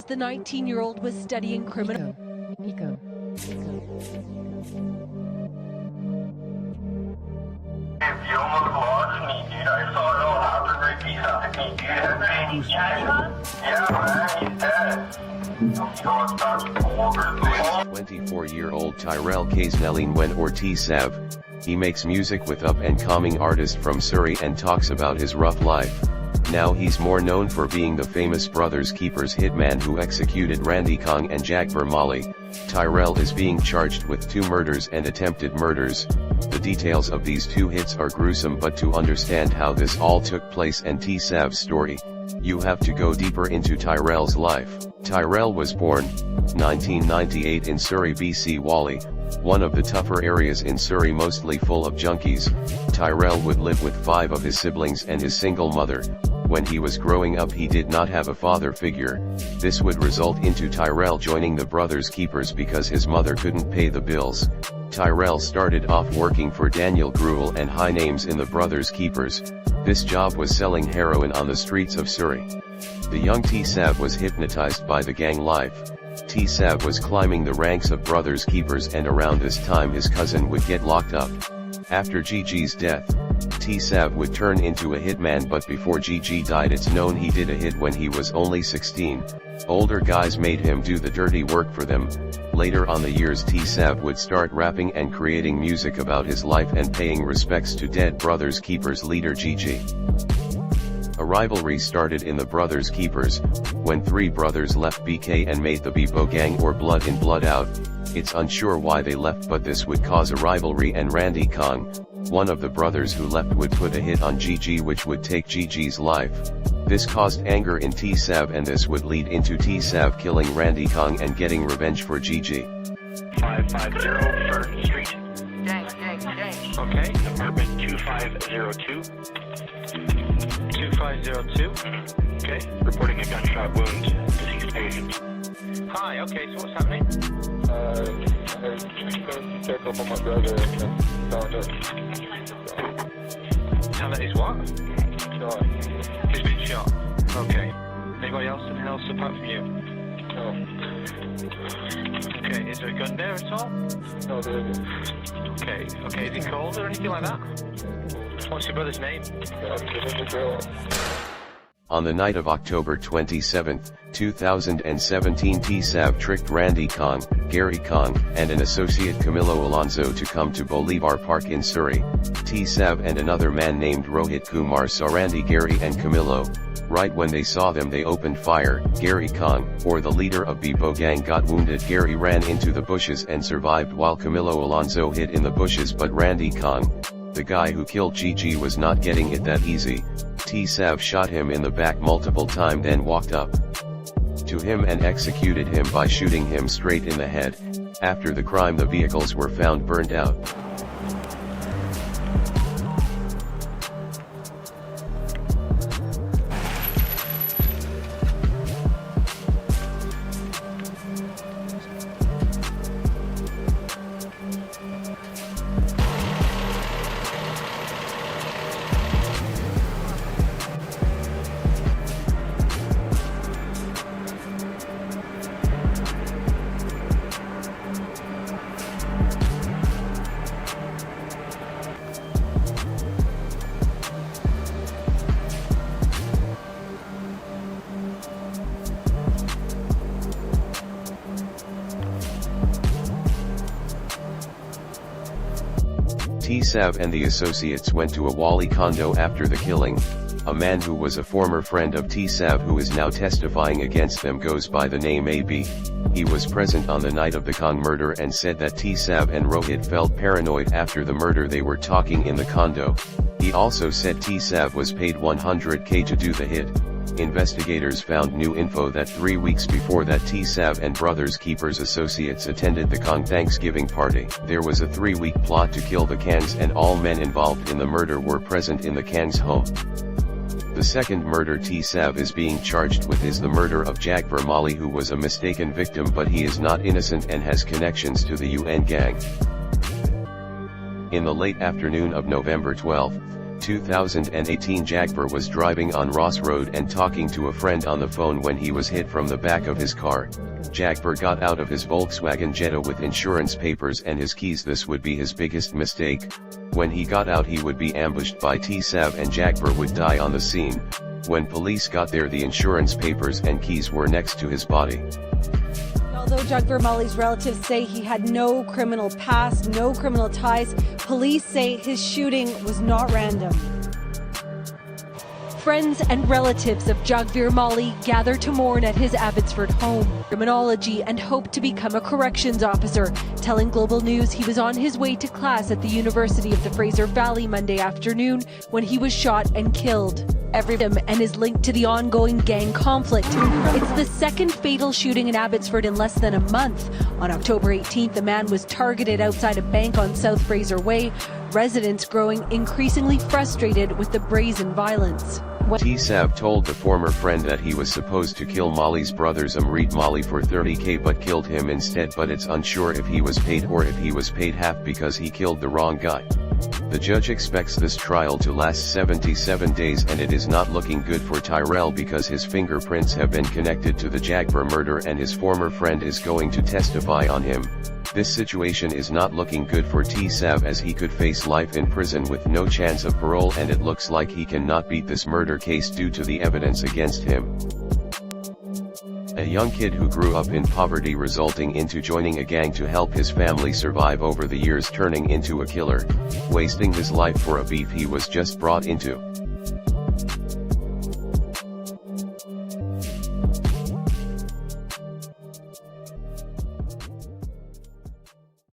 the 19-year-old was studying criminal. Yeah, 24-year-old Tyrell Kaznelin Wen or T-Sav. He makes music with up-and-coming artist from Surrey and talks about his rough life. Now he's more known for being the famous Brothers Keepers hitman who executed Randy Kong and Jagvir Malli. Tyrell is being charged with 2 murders and attempted murders. The details of these 2 hits are gruesome, but to understand how this all took place and T-Sav's story, you have to go deeper into Tyrell's life. Tyrell was born 1998 in Surrey, BC. Whalley, one of the tougher areas in Surrey, mostly full of junkies. Tyrell would live with 5 of his siblings and his single mother. When he was growing up, he did not have a father figure. This would result into Tyrell joining the Brothers Keepers because his mother couldn't pay the bills. Tyrell started off working for Daniel Gruel and High Names in the Brothers Keepers. This job was selling heroin on the streets of Surrey. The young T-Sav was hypnotized by the gang life. T-Sav was climbing the ranks of Brothers Keepers, and around this time his cousin would get locked up. After Gigi's death, T-Sav would turn into a hitman, but before Gigi died it's known he did a hit when he was only 16. Older guys made him do the dirty work for them. Later on the years, T-Sav would start rapping and creating music about his life and paying respects to dead Brothers Keepers leader Gigi. A rivalry started in the Brothers Keepers, when 3 brothers left BK and made the Bebo gang or Blood in Blood Out. It's unsure why they left, but this would cause a rivalry, and Randy Kong, one of the brothers who left, would put a hit on Gigi which would take Gigi's life. This caused anger in T-Sav, and this would lead into T-Sav killing Randy Kong and getting revenge for Gigi. 550 Fern Street. Gang. Okay, apartment 2502. 2502. Okay, reporting a gunshot wound, deceased patient. Hi, okay, so what's happening? I check up on my brother and found out. Tell it is what? Shot. He's been shot. Okay. Anybody else in the house apart from you? No. Okay, is there a gun there at all? No, there isn't. Okay, is he cold or anything like that? What's your brother's name? On the night of October 27, 2017, T-Sav tricked Randy Kong, Gary Kong, and an associate Camilo Alonso to come to Bolivar Park in Surrey. T-Sav and another man named Rohit Kumar saw Randy, Gary and Camilo. Right when they saw them, they opened fire. Gary Kong, or the leader of Bebo gang, got wounded. Gary ran into the bushes and survived, while Camilo Alonso hid in the bushes, but Randy Kong, the guy who killed Gigi, was not getting it that easy. T-Sav shot him in the back multiple times, then walked up to him and executed him by shooting him straight in the head. After the crime, the vehicles were found burned out. T-Sav and the associates went to a Whalley condo after the killing. A man who was a former friend of T-Sav, who is now testifying against them, goes by the name AB. He was present on the night of the Kong murder and said that T-Sav and Rohit felt paranoid after the murder. They were talking in the condo. He also said T-Sav was paid 100K to do the hit. Investigators found new info that 3 weeks before that, T-Sav and Brothers Keepers associates attended the Kong Thanksgiving party. There was a 3-week plot to kill the Kangs, and all men involved in the murder were present in the Kangs' home. The second murder T-Sav is being charged with is the murder of Jagvir Malli, who was a mistaken victim, but he is not innocent and has connections to the UN gang. In the late afternoon of November 12, 2018 Jagvir was driving on Ross Road and talking to a friend on the phone when he was hit from the back of his car. Jagvir got out of his Volkswagen Jetta with insurance papers and his keys. This would be his biggest mistake. When he got out he would be ambushed by T-Sav and Jagvir would die on the scene. When police got there the insurance papers and keys were next to his body. Although Jagvir Malli's relatives say he had no criminal past, no criminal ties, police say his shooting was not random. Friends and relatives of Jagvir Malli gather to mourn at his Abbotsford home. Criminology and hope to become a corrections officer, telling Global News he was on his way to class at the University of the Fraser Valley Monday afternoon when he was shot and killed. And is linked to the ongoing gang conflict. It's the second fatal shooting in Abbotsford in less than a month. On October 18th, a man was targeted outside a bank on South Fraser Way, residents growing increasingly frustrated with the brazen violence. T-Sav told the former friend that he was supposed to kill Malli's brothers Malli for $30,000 but killed him instead, but it's unsure if he was paid or if he was paid half because he killed the wrong guy. The judge expects this trial to last 77 days and it is not looking good for Tyrell because his fingerprints have been connected to the Jagvir murder and his former friend is going to testify on him. This situation is not looking good for T-Sav as he could face life in prison with no chance of parole and it looks like he cannot beat this murder case due to the evidence against him. A young kid who grew up in poverty resulting into joining a gang to help his family survive over the years turning into a killer, wasting his life for a beef he was just brought into.